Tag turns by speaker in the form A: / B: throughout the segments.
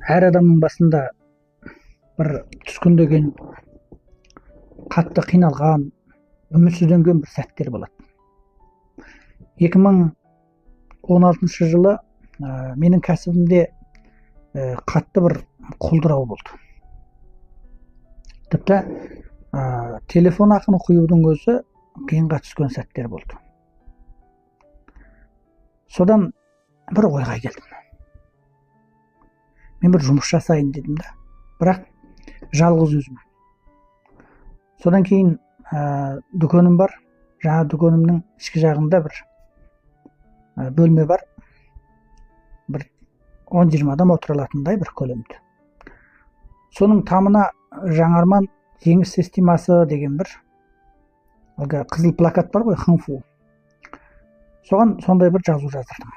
A: Әр адамның басында бір түскіндеген қатты қиналған, үмітсізденген бір сәттер болады. 2016 жылы менің кәсібімде қатты бір құлдырау болды. Тіпті телефон ақыны құюдың өзі қиынға түскен сәттер болды. Содан бір ойға келдім. Мен бір жұмыс жасайын дедім да, бірақ жалғыз өзім. Содан кейін дүкенім бар. Жаңа дүкенімнің ішкі жағында бір бөлме бар. Бір 10-20 адам отыра алатындай бір көлемде. Соның тамына жаңарман жеңіс системасы деген бір қызыл плакат бар ғой, хынфу. Соған сондай бір жазу жаздырдым.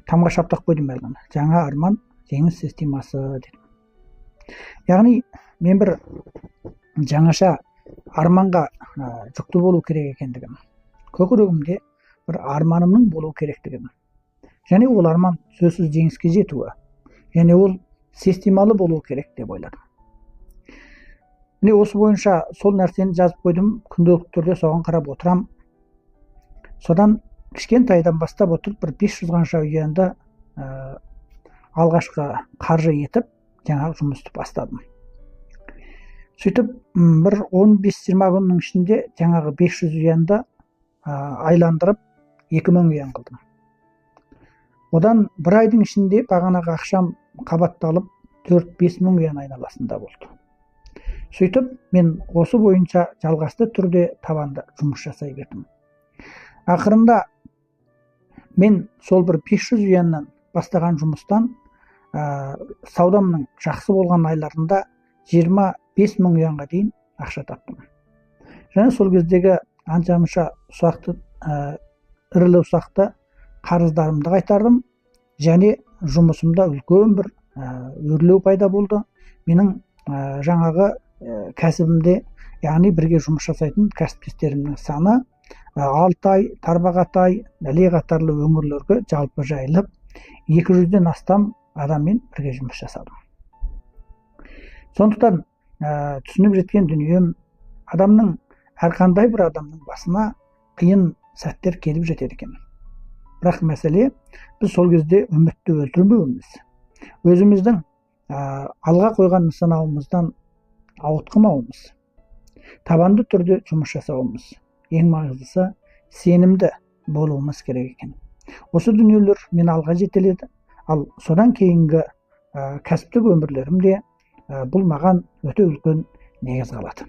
A: Тамға шаптақ қойдым әлгіні. Жаңа арман жеңіс системасы дедім. Яғни мен бір жаңаша арманға жүкті болу керек екендігім, көкірегімде бір арманымның болу керектігім, және ол арман сөзсіз жеңіске жетуі, және ол системалы болу керек деп ойладым. Міне осы бойынша сол нәрсені жазып қойдым, күнделікті түрде соған қарап отырам. Содан кішкентайдан бастап отырып бір 500 қанша үйенді алғашқы қаржы етіп жаңағы жұмысты бастадым. Сөйтіп бір 15-20 күннің ішінде жаңағы 500 үйенді айландырып 2000 үйен қылдым. Одан бір айдың ішінде бағанағы ақшам қабатталып 4-5 мың үйен айналасында болды. Сөйтіп мен осы бойынша жалғасты түрде табанда жұмыс жасай бердім. Ақырында мен сол бір 500 үйеннен бастаған жұмыстан саудамның жақсы болған айларында 25 мың үйенға дейін ақша таптым. Және сол кездегі анша-мұнша ірілі ұсақты қарыздарымды қайтардым, және жұмысымда үлкен бір өрлеу пайда болды. Менің жаңағы кәсібімде, яғни бірге жұмыс жасайтын кәсіптестерімнің саны Алтай, Тарбағатай, Іле қатарлы өңірлерге жалпы жайылып, 200-ден астам адаммен бірге жұмыс жасадым. Сондықтан түсініп жеткен дүнием, әрқандай бір адамның басына қиын сәттер келіп жетеді екен. Бірақ мәселе, біз сол кезде үмітті өлтірмеуіміз, өзіміздің алға қойған нысанауымыздан ауытқымауымыз, табанды түрде жұмыс жасауымыз, ең маңыздысы сенімді болуымыз керек екен. Осы дүниелер мені алға жетеледі, ал содан кейінгі кәсіптік өмірлерімде бұл маған өте үлкен негіз қалады.